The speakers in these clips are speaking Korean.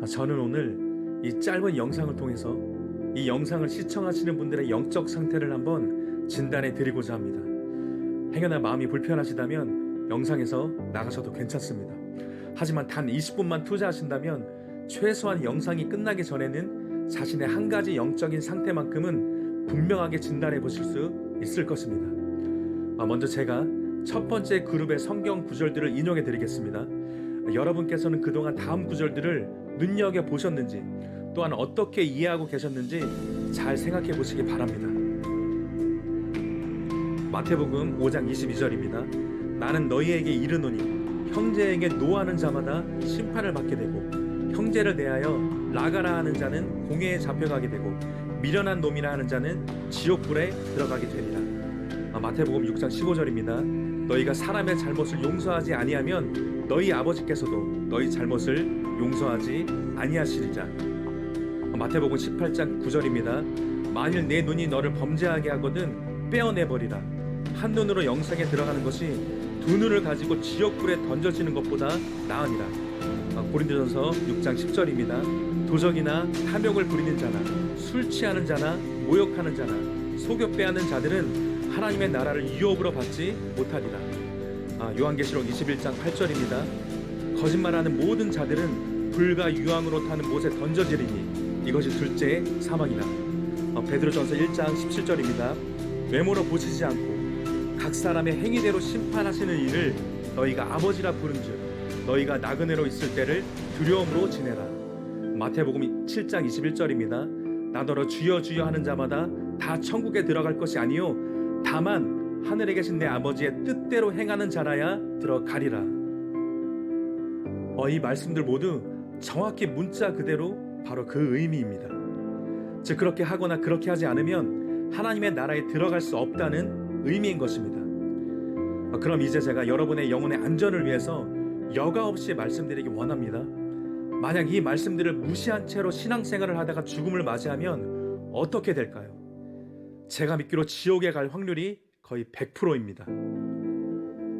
저는 오늘 이 짧은 영상을 통해서 이 영상을 시청하시는 분들의 영적 상태를 한번 진단해 드리고자 합니다. 행여나 마음이 불편하시다면 영상에서 나가셔도 괜찮습니다. 하지만 단 20분만 투자하신다면 최소한 영상이 끝나기 전에는 자신의 한 가지 영적인 상태만큼은 분명하게 진단해 보실 수 있을 것입니다. 먼저 제가 첫 번째 그룹의 성경 구절들을 인용해 드리겠습니다. 여러분께서는 그동안 다음 구절들을 눈여겨보셨는지 또한 어떻게 이해하고 계셨는지 잘 생각해 보시기 바랍니다. 마태복음 5장 22절입니다. 나는 너희에게 이르노니 형제에게 노하는 자마다 심판을 받게 되고 형제를 대하여 나가라 하는 자는 공회에 잡혀가게 되고 미련한 놈이라 하는 자는 지옥불에 들어가게 되리라. 마태복음 6장 15절입니다. 너희가 사람의 잘못을 용서하지 아니하면 너희 아버지께서도 너희 잘못을 용서하지 아니하시리라. 마태복음 18장 9절입니다. 만일 내 눈이 너를 범죄하게 하거든 빼어내버리라. 한 눈으로 영생에 들어가는 것이 두 눈을 가지고 지옥불에 던져지는 것보다 나으니라. 고린도전서 6장 10절입니다. 도적이나 탐욕을 부리는 자나 술 취하는 자나 모욕하는 자나 속여 빼앗는 자들은 하나님의 나라를 유업으로 받지 못하리라. 요한계시록 21장 8절입니다. 거짓말하는 모든 자들은 불과 유황으로 타는 못에 던져지리니 이것이 둘째 사망이라. 베드로전서 1장 17절입니다. 외모로 보시지 않고 각 사람의 행위대로 심판하시는 이를 너희가 아버지라 부른즉 너희가 나그네로 있을 때를 두려움으로 지내라. 마태복음 7장 21절입니다. 나더러 주여 주여 하는 자마다 다 천국에 들어갈 것이 아니요 다만 하늘에 계신 내 아버지의 뜻대로 행하는 자라야 들어가리라. 이 말씀들 모두 정확히 문자 그대로 바로 그 의미입니다. 즉 그렇게 하거나 그렇게 하지 않으면 하나님의 나라에 들어갈 수 없다는 의미인 것입니다. 그럼 이제 제가 여러분의 영혼의 안전을 위해서 여과 없이 말씀드리기 원합니다. 만약 이 말씀들을 무시한 채로 신앙생활을 하다가 죽음을 맞이하면 어떻게 될까요? 제가 믿기로 지옥에 갈 확률이 거의 100%입니다.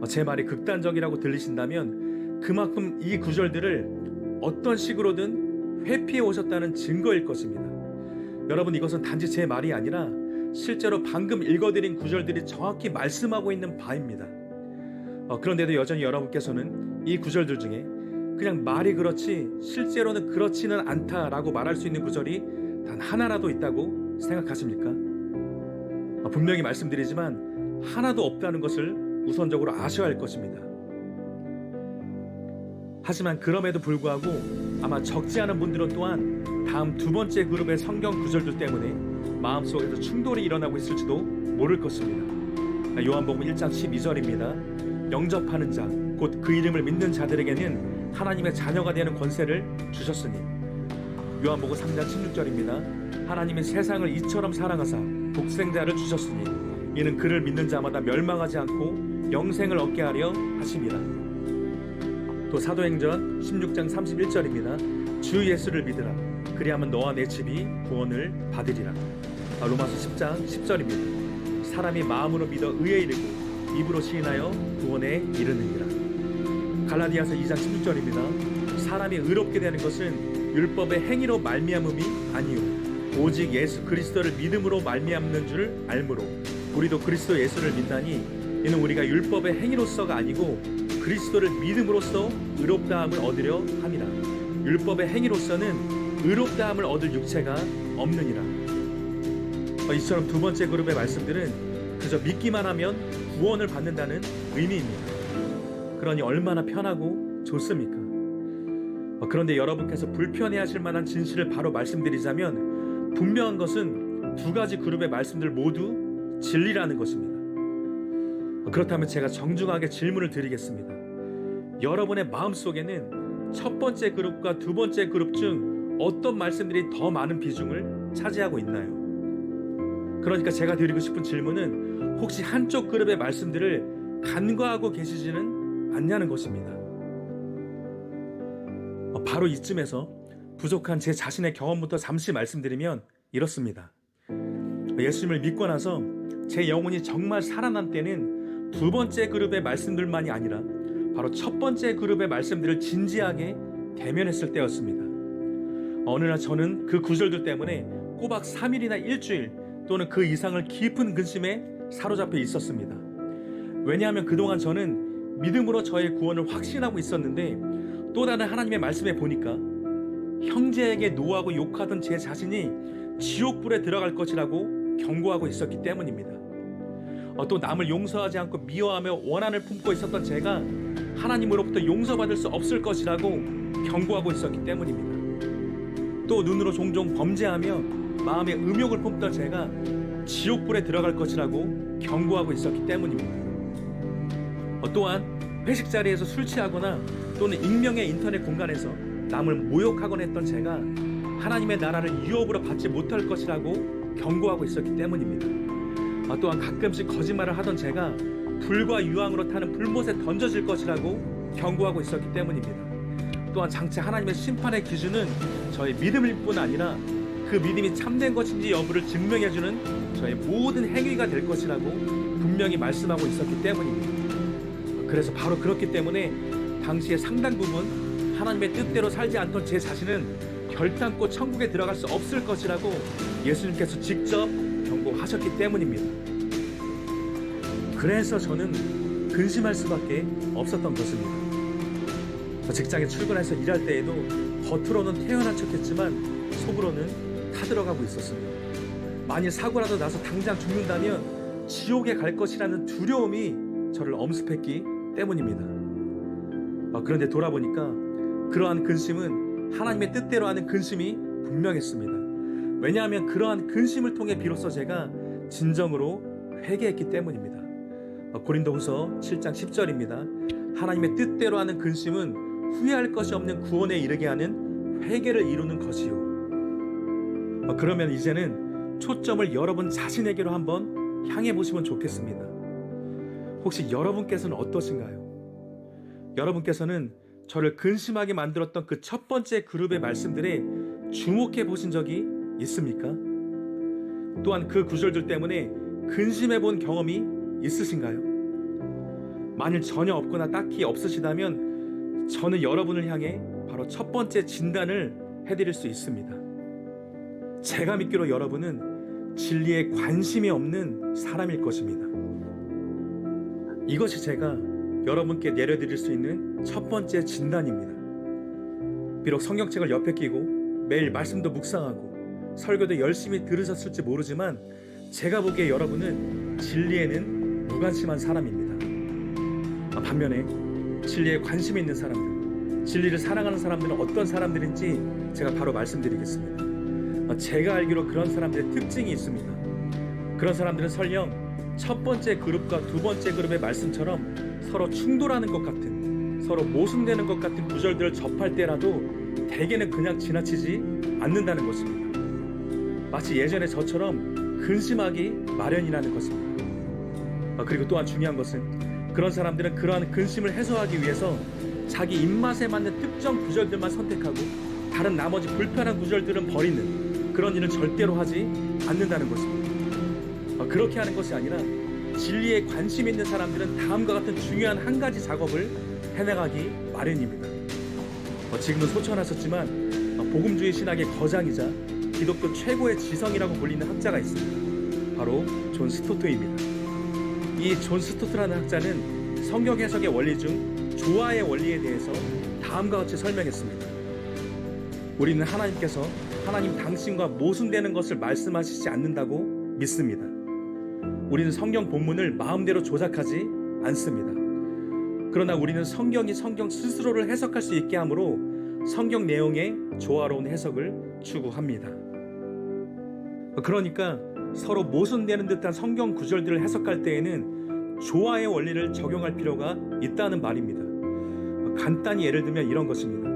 제 말이 극단적이라고 들리신다면 그만큼 이 구절들을 어떤 식으로든 회피해 오셨다는 증거일 것입니다. 여러분, 이것은 단지 제 말이 아니라 실제로 방금 읽어드린 구절들이 정확히 말씀하고 있는 바입니다. 그런데도 여전히 여러분께서는 이 구절들 중에 그냥 말이 그렇지 실제로는 그렇지는 않다라고 말할 수 있는 구절이 단 하나라도 있다고 생각하십니까? 분명히 말씀드리지만 하나도 없다는 것을 우선적으로 아셔야 할 것입니다. 하지만 그럼에도 불구하고 아마 적지 않은 분들은 또한 다음 두 번째 그룹의 성경 구절들 때문에 마음속에서 충돌이 일어나고 있을지도 모를 것입니다. 요한복음 1장 12절입니다. 영접하는 자, 곧 그 이름을 믿는 자들에게는 하나님의 자녀가 되는 권세를 주셨으니. 요한복음 3장 16절입니다. 하나님이 세상을 이처럼 사랑하사 독생자를 주셨으니 이는 그를 믿는 자마다 멸망하지 않고 영생을 얻게 하려 하심이라. 또 사도행전 16장 31절입니다. 주 예수를 믿으라. 그리하면 너와 내 집이 구원을 받으리라. 로마서 10장 10절입니다. 사람이 마음으로 믿어 의에 이르고 입으로 시인하여 구원에 이르느니라. 갈라디아서 2장 16절입니다. 사람이 의롭게 되는 것은 율법의 행위로 말미암음이 아니요 오직 예수 그리스도를 믿음으로 말미암는 줄 알므로 우리도 그리스도 예수를 믿나니 이는 우리가 율법의 행위로서가 아니고 그리스도를 믿음으로써 의롭다함을 얻으려 함이라. 율법의 행위로서는 의롭다함을 얻을 육체가 없느니라. 이처럼 두 번째 그룹의 말씀들은 그저 믿기만 하면 구원을 받는다는 의미입니다. 그러니 얼마나 편하고 좋습니까? 그런데 여러분께서 불편해하실 만한 진실을 바로 말씀드리자면 분명한 것은 두 가지 그룹의 말씀들 모두 진리라는 것입니다. 그렇다면 제가 정중하게 질문을 드리겠습니다. 여러분의 마음속에는 첫 번째 그룹과 두 번째 그룹 중 어떤 말씀들이 더 많은 비중을 차지하고 있나요? 그러니까 제가 드리고 싶은 질문은 혹시 한쪽 그룹의 말씀들을 간과하고 계시지는 않냐는 것입니다. 바로 이쯤에서 부족한 제 자신의 경험부터 잠시 말씀드리면 이렇습니다. 예수님을 믿고 나서 제 영혼이 정말 살아난 때는 두 번째 그룹의 말씀들만이 아니라 바로 첫 번째 그룹의 말씀들을 진지하게 대면했을 때였습니다. 어느 날 저는 그 구절들 때문에 꼬박 3일이나 일주일 또는 그 이상을 깊은 근심에 사로잡혀 있었습니다. 왜냐하면 그동안 저는 믿음으로 저의 구원을 확신하고 있었는데 또 다른 하나님의 말씀에 보니까 형제에게 노하고 욕하던 제 자신이 지옥불에 들어갈 것이라고 경고하고 있었기 때문입니다. 또 남을 용서하지 않고 미워하며 원한을 품고 있었던 제가 하나님으로부터 용서받을 수 없을 것이라고 경고하고 있었기 때문입니다. 또 눈으로 종종 범죄하며 마음에 음욕을 품던 제가 지옥불에 들어갈 것이라고 경고하고 있었기 때문입니다. 또한 회식 자리에서 술 취하거나 또는 익명의 인터넷 공간에서 남을 모욕하곤 했던 제가 하나님의 나라를 유업으로 받지 못할 것이라고 경고하고 있었기 때문입니다. 또한 가끔씩 거짓말을 하던 제가 불과 유황으로 타는 불못에 던져질 것이라고 경고하고 있었기 때문입니다. 또한 장차 하나님의 심판의 기준은 저의 믿음일 뿐 아니라 그 믿음이 참된 것인지 여부를 증명해주는 저의 모든 행위가 될 것이라고 분명히 말씀하고 있었기 때문입니다. 그래서 바로 그렇기 때문에 당시의 상당 부분 하나님의 뜻대로 살지 않던 제 자신은 결단코 천국에 들어갈 수 없을 것이라고 예수님께서 직접 경고하셨기 때문입니다. 그래서 저는 근심할 수밖에 없었던 것입니다. 직장에 출근해서 일할 때에도 겉으로는 태연한 척했지만 속으로는 타들어가고 있었습니다. 만일 사고라도 나서 당장 죽는다면 지옥에 갈 것이라는 두려움이 저를 엄습했기 때문입니다. 그런데 돌아보니까 그러한 근심은 하나님의 뜻대로 하는 근심이 분명했습니다. 왜냐하면 그러한 근심을 통해 비로소 제가 진정으로 회개했기 때문입니다. 고린도후서 7장 10절입니다. 하나님의 뜻대로 하는 근심은 후회할 것이 없는 구원에 이르게 하는 회개를 이루는 것이요. 그러면 이제는 초점을 여러분 자신에게로 한번 향해 보시면 좋겠습니다. 혹시 여러분께서는 어떠신가요? 여러분께서는 저를 근심하게 만들었던 그 첫 번째 그룹의 말씀들에 주목해 보신 적이 있습니까? 또한 그 구절들 때문에 근심해 본 경험이 있으신가요? 만일 전혀 없거나 딱히 없으시다면 저는 여러분을 향해 바로 첫 번째 진단을 해드릴 수 있습니다. 제가 믿기로 여러분은 진리에 관심이 없는 사람일 것입니다. 이것이 제가 여러분께 내려드릴 수 있는 첫 번째 진단입니다. 비록 성경책을 옆에 끼고 매일 말씀도 묵상하고 설교도 열심히 들으셨을지 모르지만 제가 보기에 여러분은 진리에는 무관심한 사람입니다. 반면에 진리에 관심이 있는 사람들, 진리를 사랑하는 사람들은 어떤 사람들인지 제가 바로 말씀드리겠습니다. 제가 알기로 그런 사람들의 특징이 있습니다. 그런 사람들은 설령 첫 번째 그룹과 두 번째 그룹의 말씀처럼 서로 충돌하는 것 같은, 서로 모순되는 것 같은 구절들을 접할 때라도 대개는 그냥 지나치지 않는다는 것입니다. 마치 예전에 저처럼 근심하기 마련이라는 것입니다. 그리고 또한 중요한 것은 그런 사람들은 그러한 근심을 해소하기 위해서 자기 입맛에 맞는 특정 구절들만 선택하고 다른 나머지 불편한 구절들은 버리는 그런 일은 절대로 하지 않는다는 것입니다. 그렇게 하는 것이 아니라 진리에 관심 있는 사람들은 다음과 같은 중요한 한 가지 작업을 해나가기 마련입니다. 지금은 소천하셨지만 복음주의 신학의 거장이자 기독교 최고의 지성이라고 불리는 학자가 있습니다. 바로 존 스토트입니다. 이 존 스토트라는 학자는 성경 해석의 원리 중 조화의 원리에 대해서 다음과 같이 설명했습니다. 우리는 하나님께서 하나님 당신과 모순되는 것을 말씀하시지 않는다고 믿습니다. 우리는 성경 본문을 마음대로 조작하지 않습니다. 그러나 우리는 성경이 성경 스스로를 해석할 수 있게 하므로 성경 내용의 조화로운 해석을 추구합니다. 그러니까 서로 모순되는 듯한 성경 구절들을 해석할 때에는 조화의 원리를 적용할 필요가 있다는 말입니다. 간단히 예를 들면 이런 것입니다.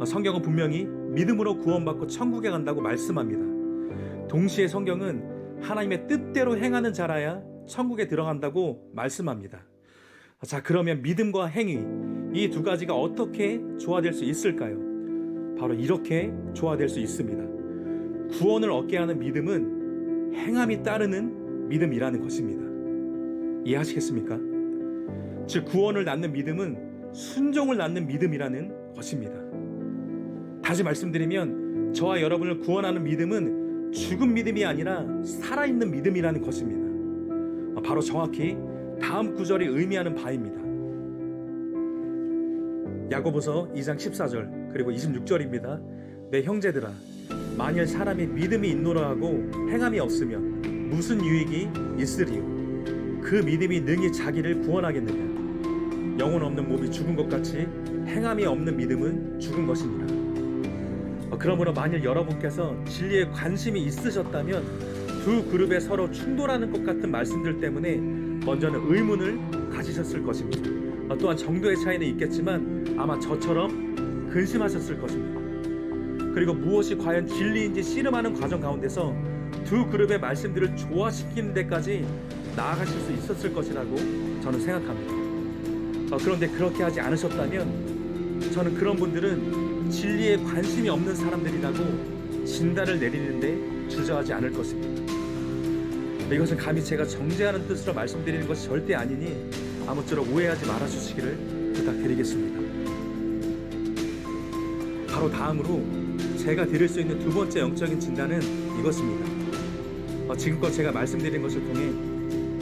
성경은 분명히 믿음으로 구원받고 천국에 간다고 말씀합니다. 동시에 성경은 하나님의 뜻대로 행하는 자라야 천국에 들어간다고 말씀합니다. 자, 그러면 믿음과 행위, 이 두 가지가 어떻게 조화될 수 있을까요? 바로 이렇게 조화될 수 있습니다. 구원을 얻게 하는 믿음은 행함이 따르는 믿음이라는 것입니다. 이해하시겠습니까? 즉 구원을 낳는 믿음은 순종을 낳는 믿음이라는 것입니다. 다시 말씀드리면 저와 여러분을 구원하는 믿음은 죽은 믿음이 아니라 살아있는 믿음이라는 것입니다. 바로 정확히 다음 구절이 의미하는 바입니다. 야고보서 2장 14절 그리고 26절입니다. 내 형제들아, 만일 사람이 믿음이 있노라 하고 행함이 없으면 무슨 유익이 있으리요? 그 믿음이 능히 자기를 구원하겠느냐? 영혼 없는 몸이 죽은 것 같이 행함이 없는 믿음은 죽은 것이니라. 그러므로 만일 여러분께서 진리에 관심이 있으셨다면 두 그룹에 서로 충돌하는 것 같은 말씀들 때문에 먼저는 의문을 가지셨을 것입니다. 또한 정도의 차이는 있겠지만 아마 저처럼 근심하셨을 것입니다. 그리고 무엇이 과연 진리인지 씨름하는 과정 가운데서 두 그룹의 말씀들을 조화시키는 데까지 나아가실 수 있었을 것이라고 저는 생각합니다. 그런데 그렇게 하지 않으셨다면 저는 그런 분들은 진리에 관심이 없는 사람들이라고 진단을 내리는데 주저하지 않을 것입니다. 이것은 감히 제가 정죄하는 뜻으로 말씀드리는 것이 절대 아니니 아무쪼록 오해하지 말아주시기를 부탁드리겠습니다. 바로 다음으로 제가 드릴 수 있는 두 번째 영적인 진단은 이것입니다. 지금껏 제가 말씀드린 것을 통해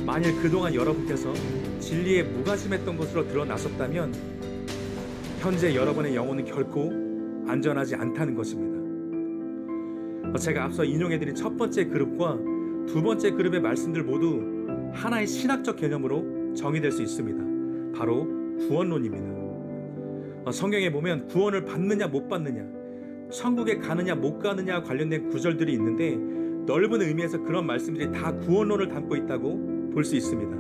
만일 그동안 여러분께서 진리에 무관심했던 것으로 드러나셨다면 현재 여러분의 영혼은 결코 안전하지 않다는 것입니다. 제가 앞서 인용해드린 첫 번째 그룹과 두 번째 그룹의 말씀들 모두 하나의 신학적 개념으로 정의될 수 있습니다. 바로 구원론입니다. 성경에 보면 구원을 받느냐 못 받느냐, 천국에 가느냐 못 가느냐 관련된 구절들이 있는데 넓은 의미에서 그런 말씀들이 다 구원론을 담고 있다고 볼 수 있습니다.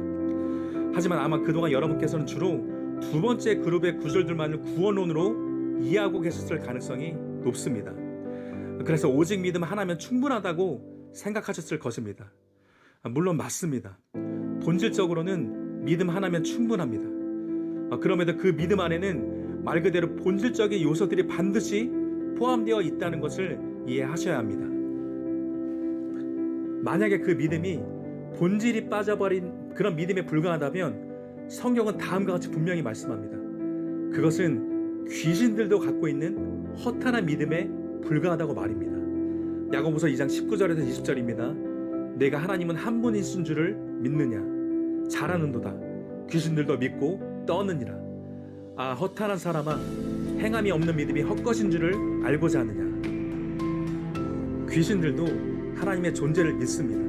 하지만 아마 그동안 여러분께서는 주로 두 번째 그룹의 구절들만을 구원론으로 이해하고 계셨을 가능성이 높습니다. 그래서 오직 믿음 하나면 충분하다고 생각하셨을 것입니다. 물론 맞습니다. 본질적으로는 믿음 하나면 충분합니다. 그럼에도 그 믿음 안에는 말 그대로 본질적인 요소들이 반드시 포함되어 있다는 것을 이해하셔야 합니다. 만약에 그 믿음이 본질이 빠져버린 그런 믿음에 불과하다면 성경은 다음과 같이 분명히 말씀합니다. 그것은 귀신들도 갖고 있는 허탄한 믿음에 불과하다고 말입니다. 야고보서 2장 19절에서 20절입니다. 내가 하나님은 한 분이신 줄을 믿느냐? 잘하는도다. 귀신들도 믿고 떠느니라. 아, 허탄한 사람아, 행함이 없는 믿음이 헛것인 줄을 알고자 하느냐? 귀신들도 하나님의 존재를 믿습니다.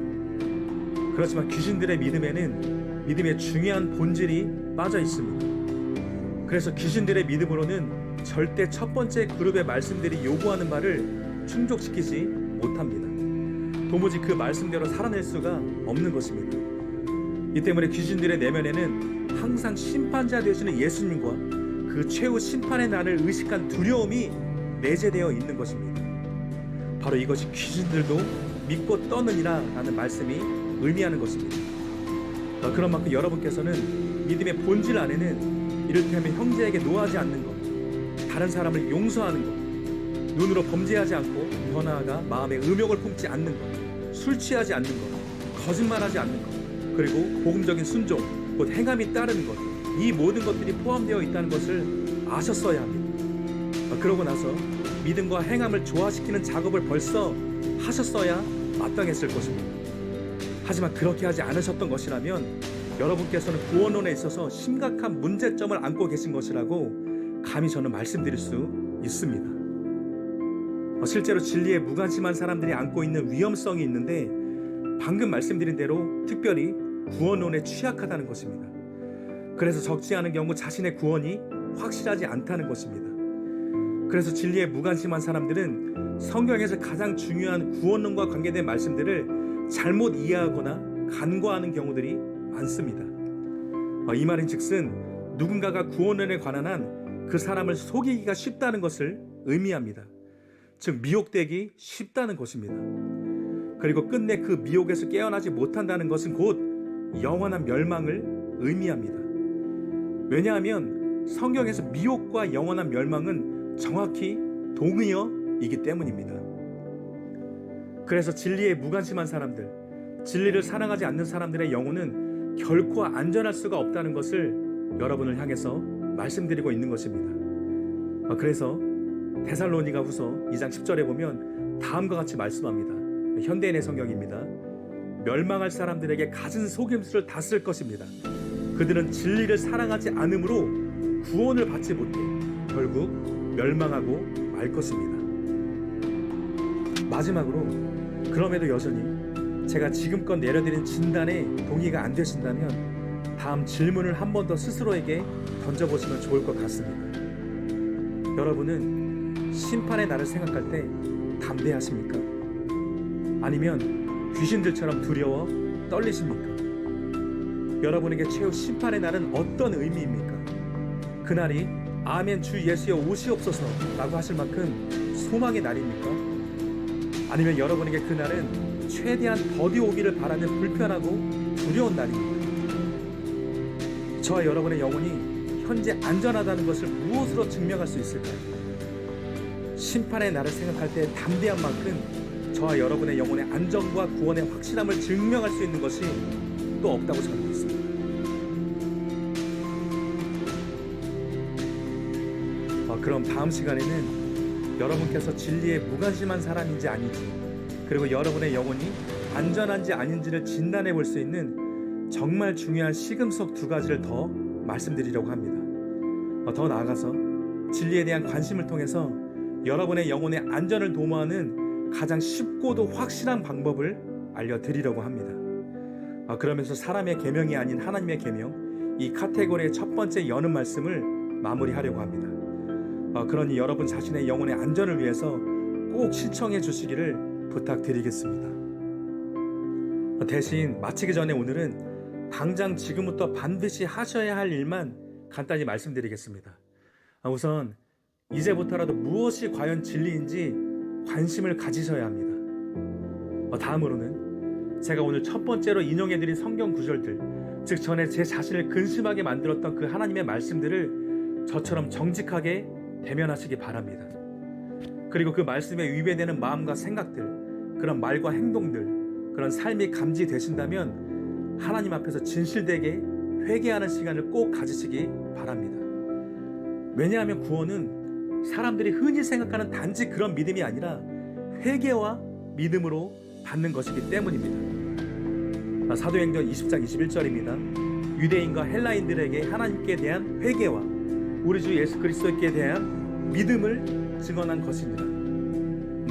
그렇지만 귀신들의 믿음에는 믿음의 중요한 본질이 빠져 있습니다. 그래서 귀신들의 믿음으로는 절대 첫 번째 그룹의 말씀들이 요구하는 바를 충족시키지 못합니다. 도무지 그 말씀대로 살아낼 수가 없는 것입니다. 이 때문에 귀신들의 내면에는 항상 심판자 되시는 예수님과 그 최후 심판의 날을 의식한 두려움이 내재되어 있는 것입니다. 바로 이것이 귀신들도 믿고 떠느니라 라는 말씀이 의미하는 것입니다. 그런 만큼 여러분께서는 믿음의 본질 안에는 이를테면 형제에게 노하지 않는 것, 다른 사람을 용서하는 것, 눈으로 범죄하지 않고 더 나아가 마음에 음욕을 품지 않는 것, 술 취하지 않는 것, 거짓말하지 않는 것, 그리고 복음적인 순종, 곧 행함이 따르는 것, 이 모든 것들이 포함되어 있다는 것을 아셨어야 합니다. 그러고 나서 믿음과 행함을 조화시키는 작업을 벌써 하셨어야 마땅했을 것입니다. 하지만 그렇게 하지 않으셨던 것이라면 여러분께서는 구원론에 있어서 심각한 문제점을 안고 계신 것이라고 감히 저는 말씀드릴 수 있습니다. 실제로 진리에 무관심한 사람들이 안고 있는 위험성이 있는데 방금 말씀드린 대로 특별히 구원론에 취약하다는 것입니다. 그래서 적지 않은 경우 자신의 구원이 확실하지 않다는 것입니다. 그래서 진리에 무관심한 사람들은 성경에서 가장 중요한 구원론과 관계된 말씀들을 잘못 이해하거나 간과하는 경우들이 많습니다. 이 말인즉슨 누군가가 구원론에 관한 한 그 사람을 속이기가 쉽다는 것을 의미합니다. 즉 미혹되기 쉽다는 것입니다. 그리고 끝내 그 미혹에서 깨어나지 못한다는 것은 곧 영원한 멸망을 의미합니다. 왜냐하면 성경에서 미혹과 영원한 멸망은 정확히 동의어이기 때문입니다. 그래서 진리에 무관심한 사람들, 진리를 사랑하지 않는 사람들의 영혼은 결코 안전할 수가 없다는 것을 여러분을 향해서 말씀드리고 있는 것입니다. 그래서 데살로니가후서 2장 10절에 보면 다음과 같이 말씀합니다. 현대인의 성경입니다. 멸망할 사람들에게 갖은 속임수를 다 쓸 것입니다. 그들은 진리를 사랑하지 않으므로 구원을 받지 못해 결국 멸망하고 말 것입니다. 마지막으로, 그럼에도 여전히 제가 지금껏 내려드린 진단에 동의가 안 되신다면 다음 질문을 한 번 더 스스로에게 던져보시면 좋을 것 같습니다. 여러분은 심판의 날을 생각할 때 담대하십니까? 아니면 귀신들처럼 두려워 떨리십니까? 여러분에게 최후 심판의 날은 어떤 의미입니까? 그날이 아멘 주 예수여 오시옵소서 라고 하실 만큼 소망의 날입니까? 아니면 여러분에게 그날은 최대한 더디 오기를 바라는 불편하고 두려운 날입니까? 저와 여러분의 영혼이 현재 안전하다는 것을 무엇으로 증명할 수 있을까요? 심판의 날을 생각할 때 담대한 만큼 저와 여러분의 영혼의 안전과 구원의 확실함을 증명할 수 있는 것이 또 없다고 저는 믿습니다. 그럼 다음 시간에는 여러분께서 진리에 무관심한 사람인지 아닌지, 그리고 여러분의 영혼이 안전한지 아닌지를 진단해 볼 수 있는 정말 중요한 시금석 2가지를 더 말씀드리려고 합니다. 더 나아가서 진리에 대한 관심을 통해서 여러분의 영혼의 안전을 도모하는 가장 쉽고도 확실한 방법을 알려드리려고 합니다. 그러면서 사람의 계명이 아닌 하나님의 계명, 이 카테고리의 첫 번째 여는 말씀을 마무리하려고 합니다. 그러니 여러분 자신의 영혼의 안전을 위해서 꼭 시청해 주시기를 부탁드리겠습니다. 대신 마치기 전에 오늘은 당장 지금부터 반드시 하셔야 할 일만 간단히 말씀드리겠습니다. 우선 이제부터라도 무엇이 과연 진리인지 관심을 가지셔야 합니다. 다음으로는 제가 오늘 첫 번째로 인용해드린 성경 구절들, 즉 전에 제 자신을 근심하게 만들었던 그 하나님의 말씀들을 저처럼 정직하게 대면하시기 바랍니다. 그리고 그 말씀에 위배되는 마음과 생각들, 그런 말과 행동들, 그런 삶이 감지되신다면 하나님 앞에서 진실되게 회개하는 시간을 꼭 가지시기 바랍니다. 왜냐하면 구원은 사람들이 흔히 생각하는 단지 그런 믿음이 아니라 회개와 믿음으로 받는 것이기 때문입니다. 사도행전 20장 21절입니다. 유대인과 헬라인들에게 하나님께 대한 회개와 우리 주 예수 그리스도께 대한 믿음을 증언한 것입니다.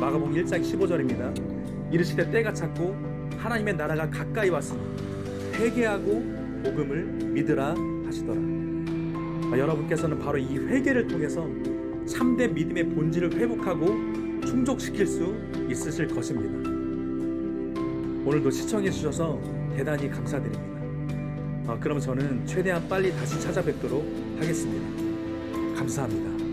마가복음 1장 15절입니다. 이르시되 때가 찼고 하나님의 나라가 가까이 왔으니 회개하고 복음을 믿으라 하시더라. 여러분께서는 바로 이 회개를 통해서 참된 믿음의 본질을 회복하고 충족시킬 수 있으실 것입니다. 오늘도 시청해 주셔서 대단히 감사드립니다. 그럼 저는 최대한 빨리 다시 찾아뵙도록 하겠습니다. 감사합니다.